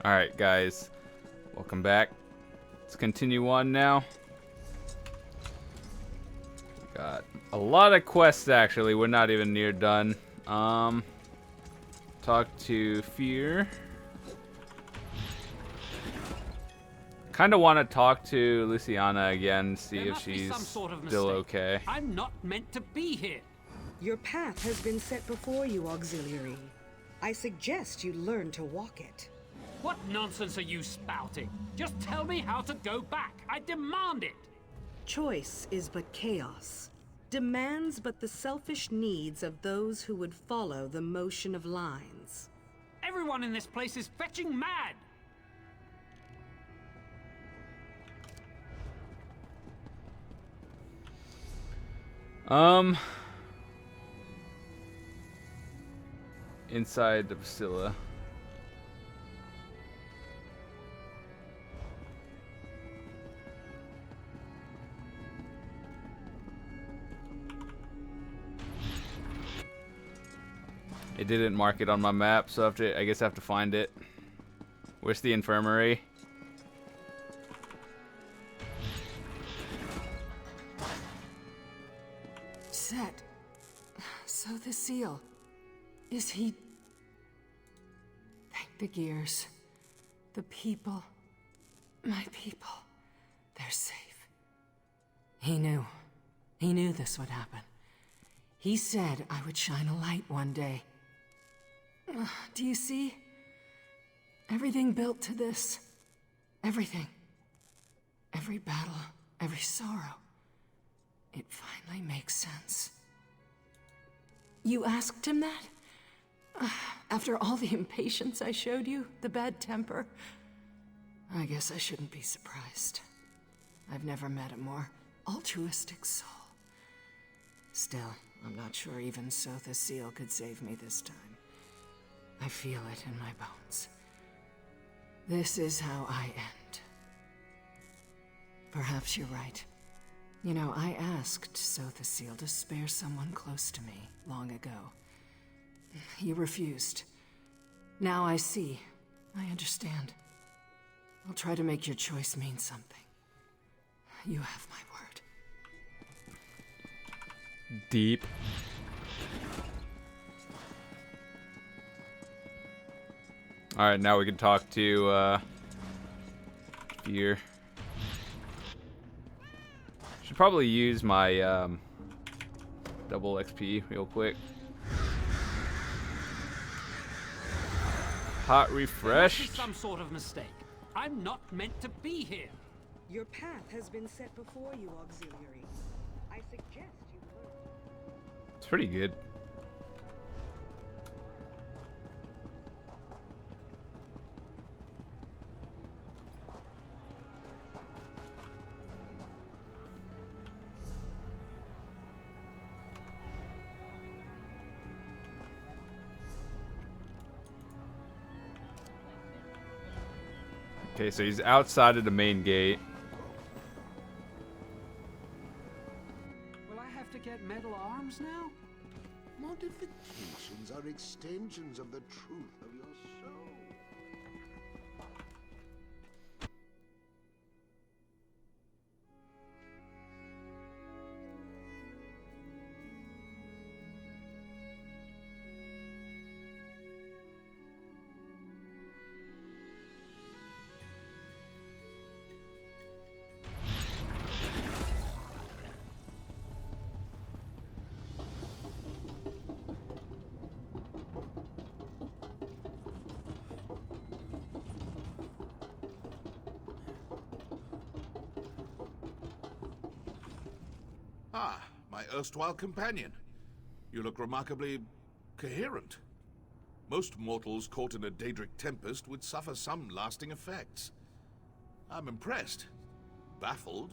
Alright, guys. Welcome back. Let's continue on now. Got a lot of quests, actually. We're not even near done. Talk to Fear. Kind of want to talk to Luciana again, see if she's still okay. I'm not meant to be here. Your path has been set before you, Auxiliary. I suggest you learn to walk it. What nonsense are you spouting? Just tell me how to go back. I demand it. Choice is but chaos. Demands but the selfish needs of those who would follow the motion of lines. Everyone in this place is fetching mad. Inside the Basilla. It didn't mark it on my map, so I guess I have to find it. Where's the infirmary? Set. Sotha Sil. Is he... Thank the gears. The people. My people. They're safe. He knew. He knew this would happen. He said I would shine a light one day. Do you see? Everything built to this. Everything. Every battle, every sorrow. It finally makes sense. You asked him that? After all the impatience I showed you, the bad temper? I guess I shouldn't be surprised. I've never met a more altruistic soul. Still, I'm not sure even Sotha Sil could save me this time. I feel it in my bones. This is how I end. Perhaps you're right. You know, I asked Sotha Sil to spare someone close to me long ago. He refused. Now I see. I understand. I'll try to make your choice mean something. You have my word. Deep. Alright, now we can talk to Fear. Should probably use my double XP real quick. Hot refresh. This is some sort of mistake. I'm not meant to be here. Your path has been set before you, Auxiliary. I suggest you learn. It's pretty good. Okay, so he's outside of the main gate. Will I have to get metal arms now? Modifications are extensions of the truth of your soul. Ah, my erstwhile companion. You look remarkably coherent. Most mortals caught in a Daedric tempest would suffer some lasting effects. I'm impressed. Baffled,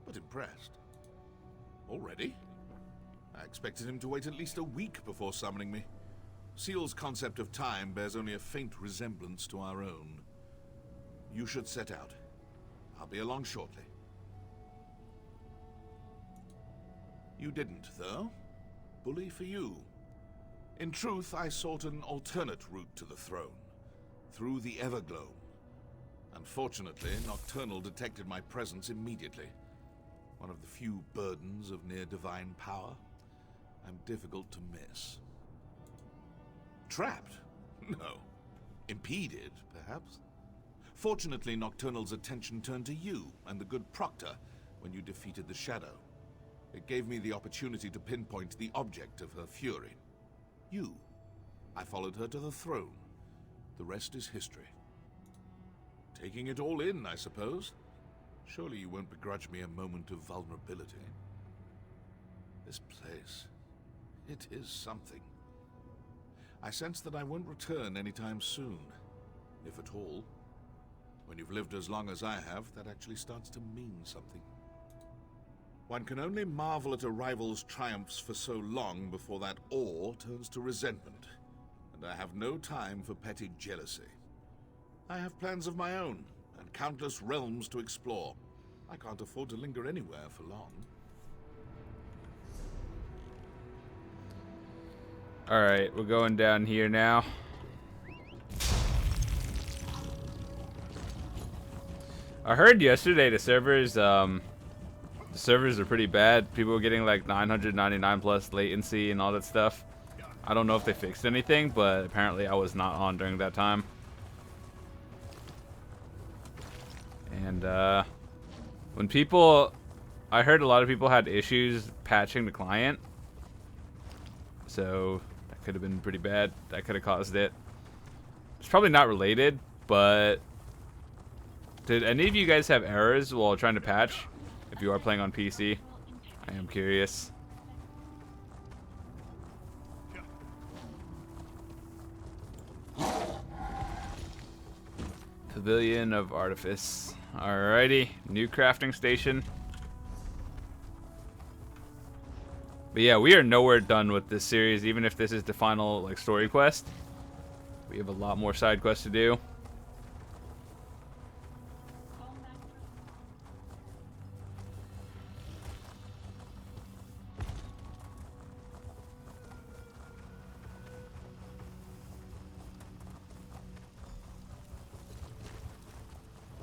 but impressed. Already? I expected him to wait at least a week before summoning me. Seal's concept of time bears only a faint resemblance to our own. You should set out. I'll be along shortly. You didn't, though. Bully for you. In truth, I sought an alternate route to the throne. through the Everglow. Unfortunately, Nocturnal detected my presence immediately. One of the few burdens of near-divine power. I'm difficult to miss. Trapped? No. Impeded, perhaps? Fortunately, Nocturnal's attention turned to you and the good Proctor when you defeated the Shadow. It gave me the opportunity to pinpoint the object of her fury. You. I followed her to the throne. The rest is history. Taking it all in, I suppose. Surely you won't begrudge me a moment of vulnerability. This place, it is something. I sense that I won't return anytime soon, if at all. When you've lived as long as I have, that actually starts to mean something. One can only marvel at a rival's triumphs for so long before that awe turns to resentment, and I have no time for petty jealousy. I have plans of my own, and countless realms to explore. I can't afford to linger anywhere for long. Alright, we're going down here now. I heard yesterday the servers are pretty bad. People were getting like 999 plus latency and all that stuff. I don't know if they fixed anything, but apparently I was not on during that time. And when people, I heard a lot of people had issues patching the client, so that could have been pretty bad. That could have caused it. It's probably not related, but did any of you guys have errors while trying to patch? If you are playing on PC, I am curious. Pavilion of Artifice. Alrighty, new crafting station. But yeah, we are nowhere done with this series, even if this is the final like story quest. We have a lot more side quests to do.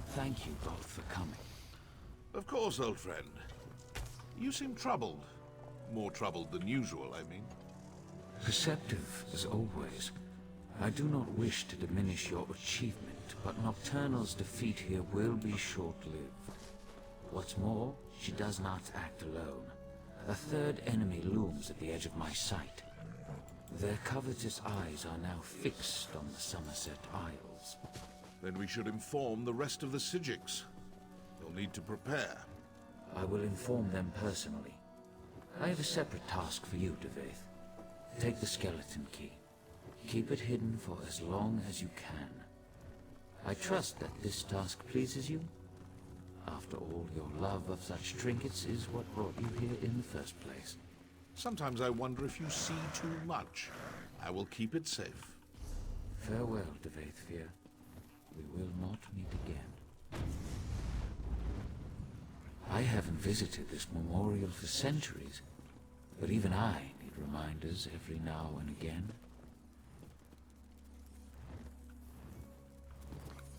Thank you both for coming. Of course, old friend. You seem troubled. More troubled than usual, I mean. Perceptive, as always. I do not wish to diminish your achievement, but Nocturnal's defeat here will be short-lived. What's more, she does not act alone. A third enemy looms at the edge of my sight. Their covetous eyes are now fixed on the Somerset Isles. Then we should inform the rest of the Sijiks. They'll need to prepare. I will inform them personally. I have a separate task for you, Devaith. Take the skeleton key. Keep it hidden for as long as you can. I trust that this task pleases you. After all, your love of such trinkets is what brought you here in the first place. Sometimes I wonder if you see too much. I will keep it safe. Farewell, Devaithfear. We will not meet again. I haven't visited this memorial for centuries, but even I need reminders every now and again.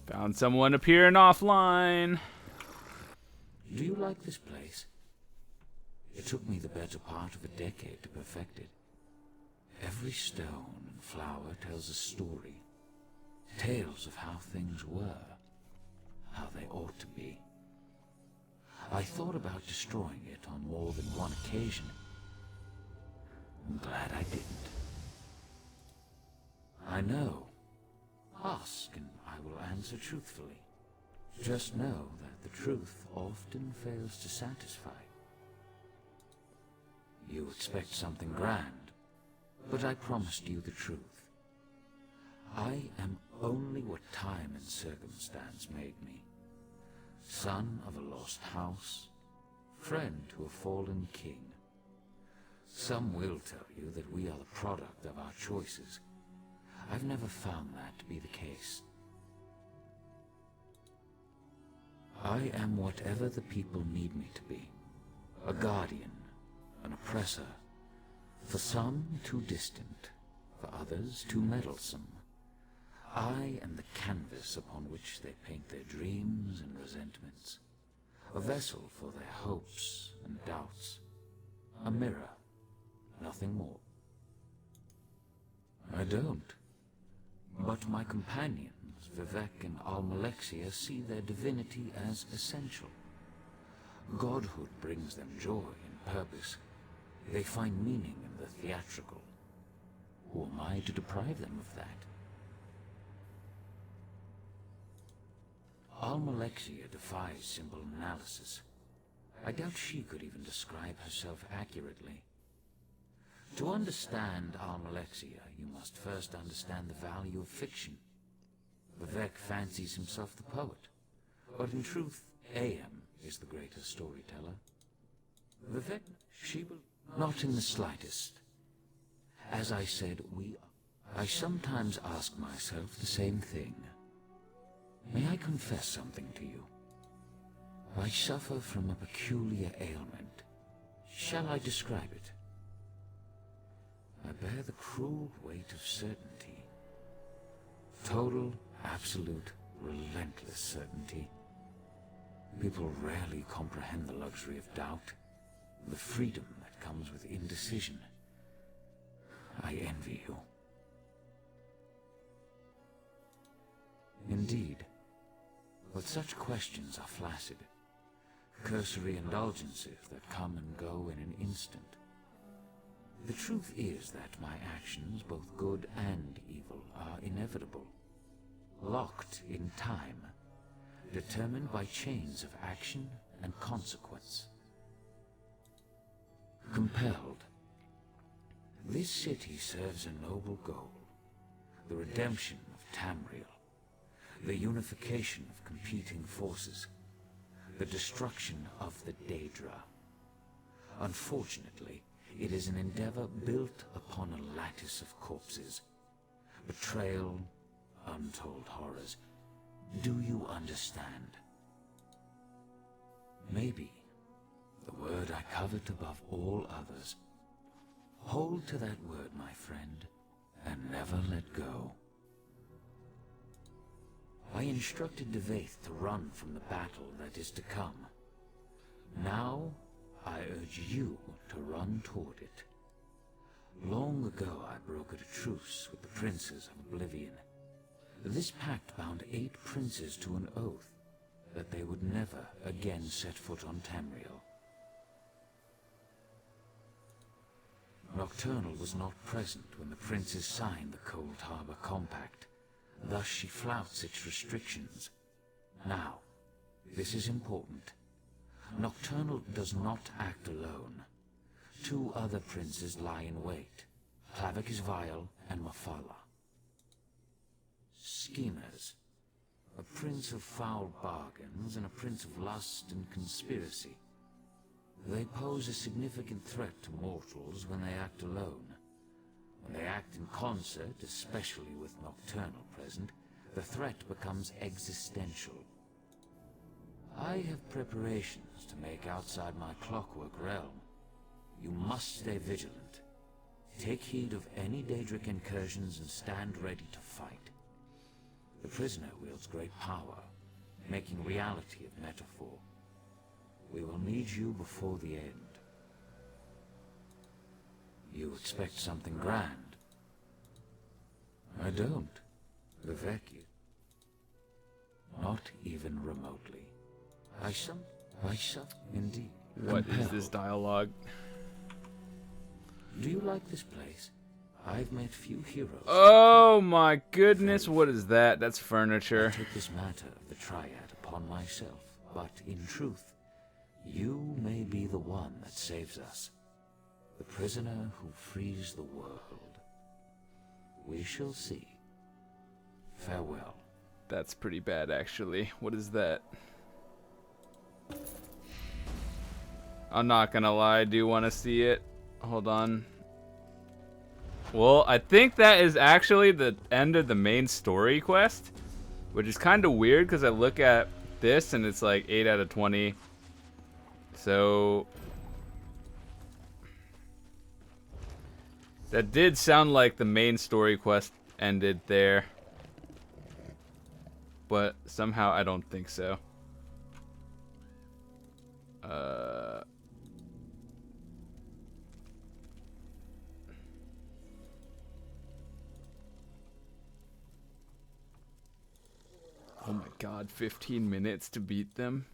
Found someone appearing offline. Do you like this place? It took me the better part of a decade to perfect it. Every stone and flower tells a story. Tales of how things were, how they ought to be. I thought about destroying it on more than one occasion. I'm glad I didn't. I know. Ask and I will answer truthfully. Just know that the truth often fails to satisfy. You expect something grand, but I promised you the truth. I am only what time and circumstance made me. Son of a lost house, friend to a fallen king. Some will tell you that we are the product of our choices. I've never found that to be the case. I am whatever the people need me to be. A guardian, an oppressor. For some, too distant. For others, too meddlesome. I am the canvas upon which they paint their dreams and resentments. A vessel for their hopes and doubts. A mirror, nothing more. I don't. But my companions, Vivek and Almalexia, see their divinity as essential. Godhood brings them joy and purpose. They find meaning in the theatrical. Who am I to deprive them of that? Almalexia defies symbol analysis. I doubt she could even describe herself accurately. To understand Almalexia, you must first understand the value of fiction. Vivek fancies himself the poet, but in truth, AM is the greater storyteller. Vivek, she will... Not in the slightest. As I said, I sometimes ask myself the same thing. May I confess something to you? I suffer from a peculiar ailment. Shall I describe it? I bear the cruel weight of certainty. Total, absolute, relentless certainty. People rarely comprehend the luxury of doubt, the freedom that comes with indecision. I envy you. Indeed, but such questions are flaccid, cursory indulgences that come and go in an instant. The truth is that my actions, both good and evil, are inevitable, locked in time, determined by chains of action and consequence. Compelled. This city serves a noble goal, the redemption of Tamriel, the unification of competing forces, the destruction of the Daedra. Unfortunately, it is an endeavor built upon a lattice of corpses. Betrayal, untold horrors. Do you understand? Maybe the word I covet above all others. Hold to that word, my friend, and never let go. I instructed Devaith to run from the battle that is to come. Now, I urge you to run toward it. Long ago I brokered a truce with the princes of Oblivion. This pact bound 8 princes to an oath that they would never again set foot on Tamriel. Nocturnal was not present when the princes signed the Coldharbour Compact. Thus she flouts its restrictions. Now, this is important. Nocturnal does not act alone. 2 other princes lie in wait, Clavicus Vile and Mafala. Schemers, a prince of foul bargains and a prince of lust and conspiracy. They pose a significant threat to mortals when they act alone. When they act in concert, especially with Nocturnal present, the threat becomes existential. I have preparations to make outside my Clockwork realm. You must stay vigilant. Take heed of any Daedric incursions and stand ready to fight. The prisoner wields great power, making reality of metaphor. We will need you before the end. You expect something grand? I don't. Vivek, not even remotely. I indeed. What is this dialogue? Do you like this place? I've met few heroes. Oh my goodness, what is that? That's furniture. I took this matter of the triad upon myself, but in truth, you may be the one that saves us. The prisoner who frees the world. We shall see. Farewell. That's pretty bad, actually. What is that? I'm not gonna lie, I do want to see it. Hold on. Well, I think that is actually the end of the main story quest, which is kind of weird because I look at this and it's like 8 out of 20. So that did sound like the main story quest ended there. but somehow I don't think so. Oh my god, 15 minutes to beat them?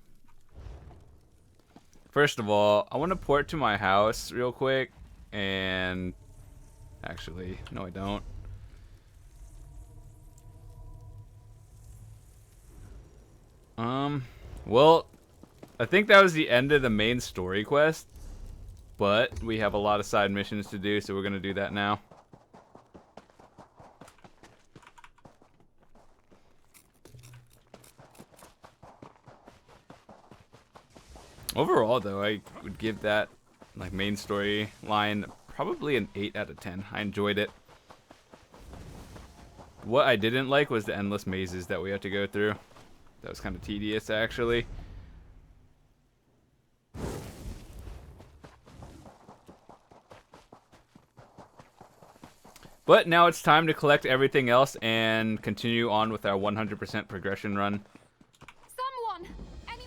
First of all, I want to port to my house real quick, and... Actually, no I don't. Well, I think that was the end of the main story quest, but we have a lot of side missions to do, so we're gonna do that now. Overall, though, I would give that like main story line probably an 8 out of 10. I enjoyed it. What I didn't like was the endless mazes that we had to go through. That was kind of tedious, actually. But now it's time to collect everything else and continue on with our 100% progression run. Someone! I knew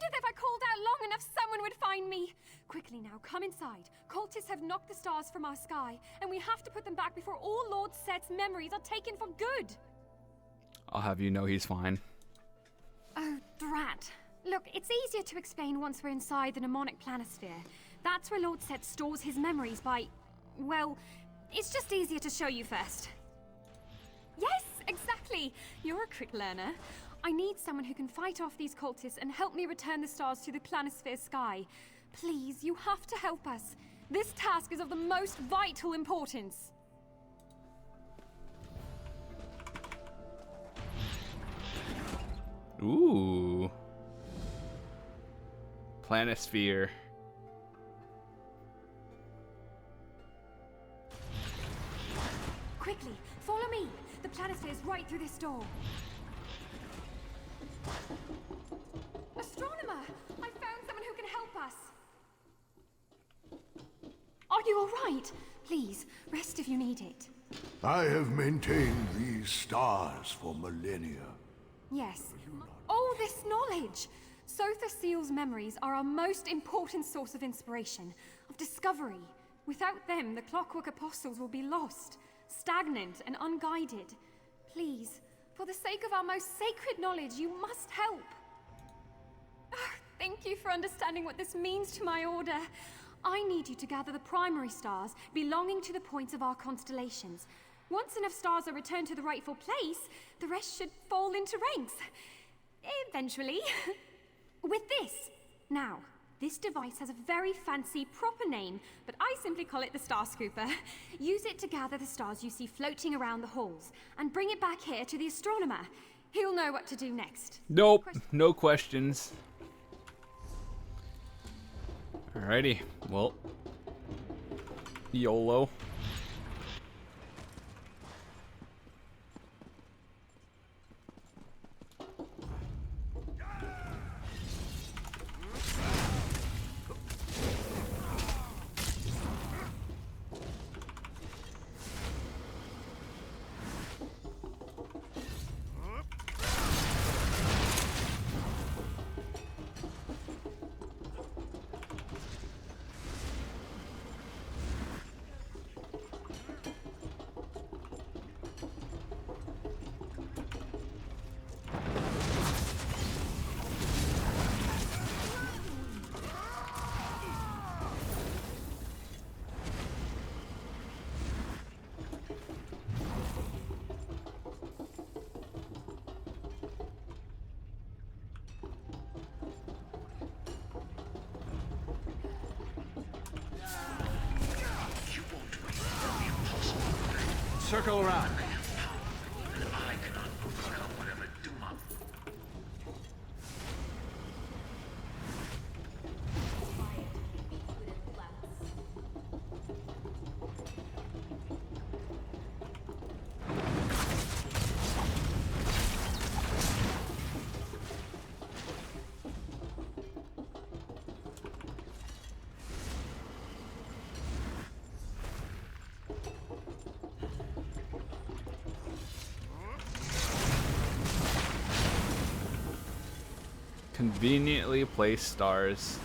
that if I called out long enough, someone would find me. Quickly now, come inside. Cultists have knocked the stars from our sky, and we have to put them back before all Lord Set's memories are taken for good. I'll have you know he's fine. Oh, drat. Look, it's easier to explain once we're inside the mnemonic planisphere. That's where Lord Set stores his memories by... well, it's just easier to show you first. Yes, exactly. You're a quick learner. I need someone who can fight off these cultists and help me return the stars to the planisphere sky. Please, you have to help us. This task is of the most vital importance. Ooh. Planisphere. Quickly, follow me. The planisphere is right through this door. Astronomer! I found someone who can help us. Are you all right? Please, rest if you need it. I have maintained these stars for millennia. Yes. All this knowledge! Sotha Sil's memories are our most important source of inspiration, of discovery. Without them, the Clockwork Apostles will be lost, stagnant and unguided. Please, for the sake of our most sacred knowledge, you must help. Oh, thank you for understanding what this means to my order. I need you to gather the primary stars belonging to the points of our constellations. Once enough stars are returned to the rightful place, the rest should fall into ranks. Eventually. With this. Now, this device has a very fancy proper name, but I simply call it the Star Scooper. Use it to gather the stars you see floating around the halls, and bring it back here to the astronomer. He'll know what to do next. Nope, no questions. Alrighty, well, YOLO. Circle around. Conveniently placed stars.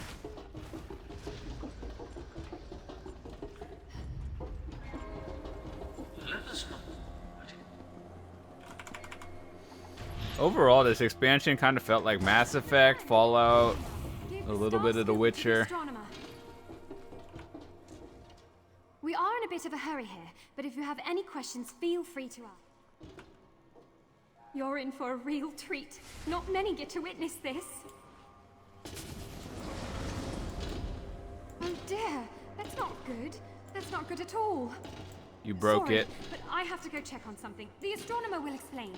Let us know. Overall, this expansion kind of felt like Mass Effect, Fallout, a little bit of The Witcher. We are in a bit of a hurry here, but if you have any questions, feel free to ask. You're in for a real treat. Not many get to witness this. Oh dear, that's not good. That's not good at all. You broke Sorry, it. but I have to go check on something. The astronomer will explain.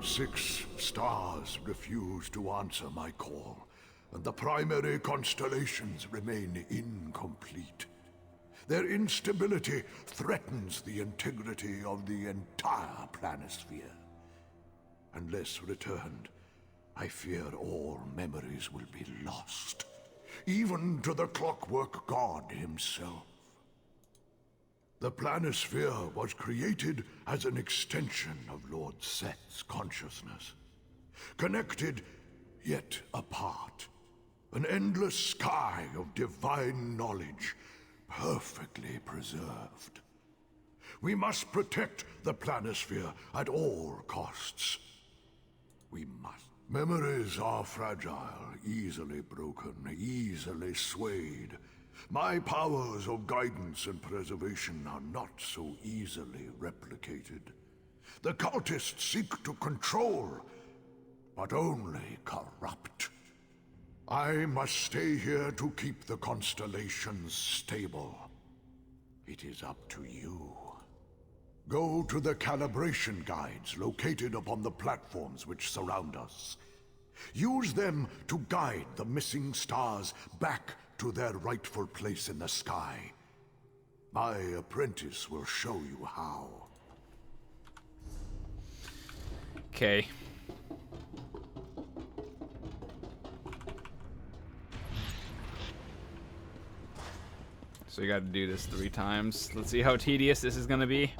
6 stars refuse to answer my call, and the primary constellations remain incomplete. Their instability threatens the integrity of the entire planisphere. Unless returned, I fear all memories will be lost, even to the Clockwork God himself. The planisphere was created as an extension of Lord Seth's consciousness. Connected, yet apart. An endless sky of divine knowledge, perfectly preserved. We must protect the planisphere at all costs. We must. Memories are fragile, easily broken, easily swayed. My powers of guidance and preservation are not so easily replicated. The cultists seek to control, but only corrupt. I must stay here to keep the constellations stable. It is up to you. Go to the calibration guides located upon the platforms which surround us. Use them to guide the missing stars back to their rightful place in the sky. My apprentice will show you how. Okay. So you gotta do this 3 times. Let's see how tedious this is gonna be.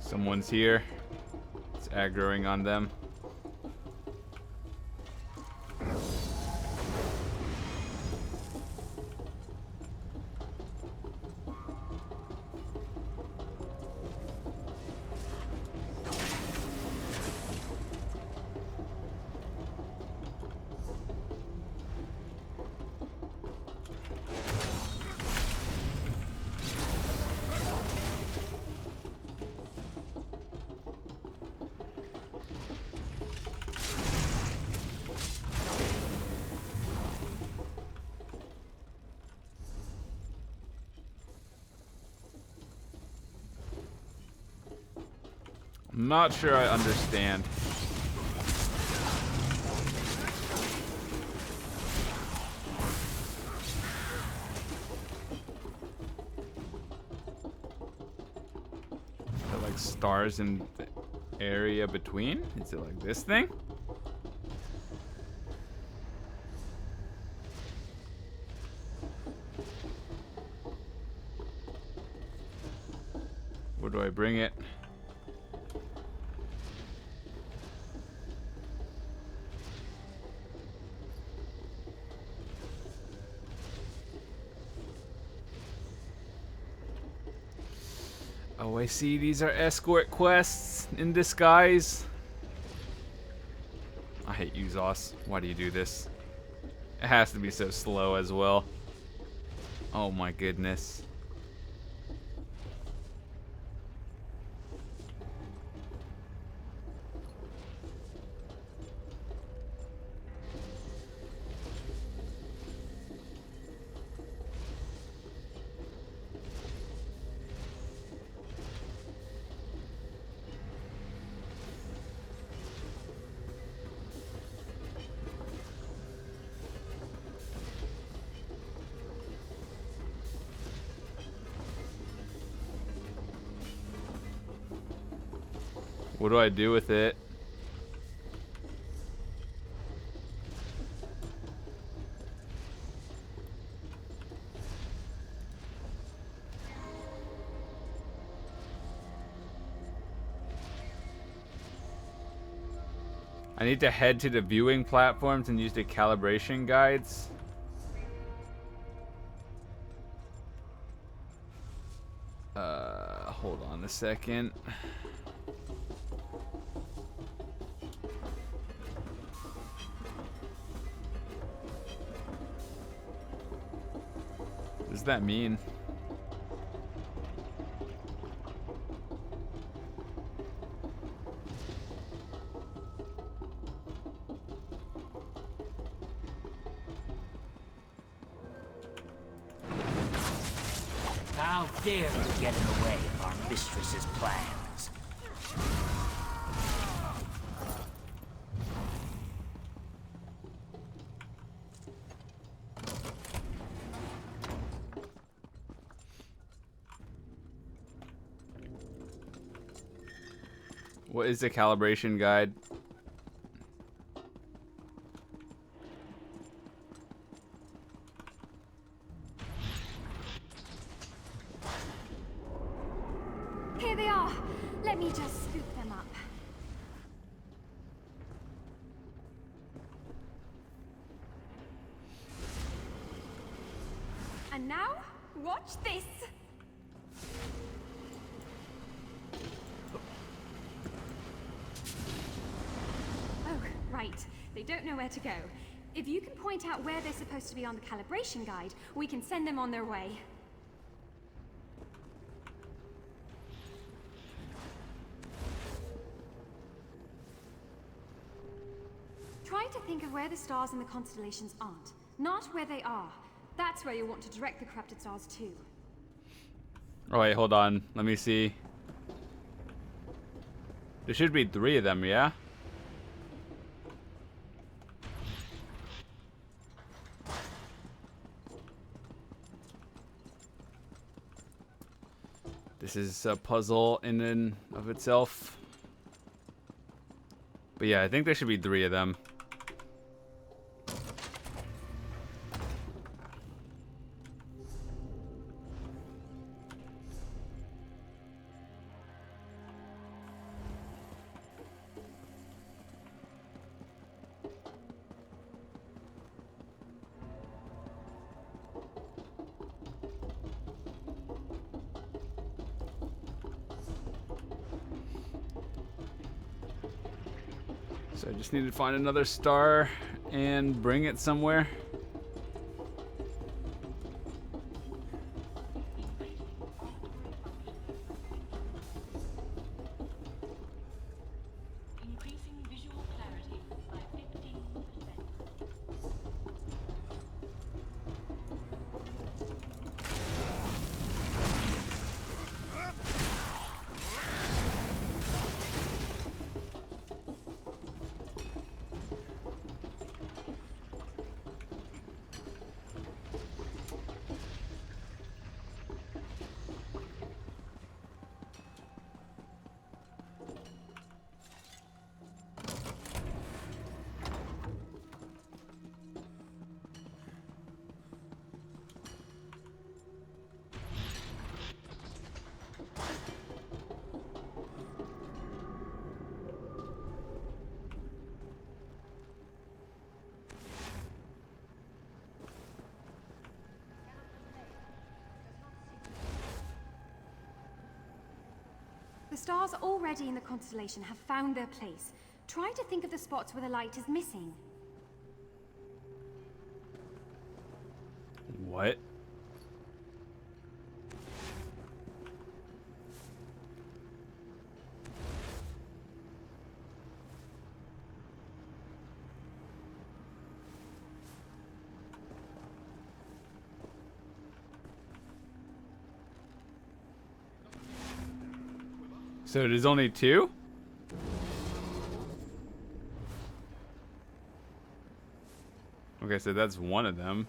Someone's here. It's aggroing on them. I'm not sure I understand. Is there like stars in the area between? Is it like this thing? Where do I bring it? Oh, I see. These are escort quests in disguise. I hate you, Zos. Why do you do this? It has to be so slow as well. Oh my goodness. What do I do with it? I need to head to the viewing platforms and use the calibration guides. Hold on a second. What does that mean? How dare you get in the way of our mistress's plans? What is the calibration guide? Here they are. Let me just scoop them up. And now, watch this. Oh, right. They don't know where to go. If you can point out where they're supposed to be on the calibration guide, we can send them on their way. Try to think of where the stars in the constellations aren't, not where they are. That's where you want to direct the corrupted stars to. Oh wait, hold on. Let me see. There should be 3 of them, yeah? This is a puzzle in and of itself. But yeah, I think there should be 3 of them. So I just need to find another star and bring it somewhere. Increasing visual clarity by 15%. The stars already in the constellation have found their place. Try to think of the spots where the light is missing. What? So there's only 2? Okay, so that's one of them.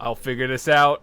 I'll figure this out.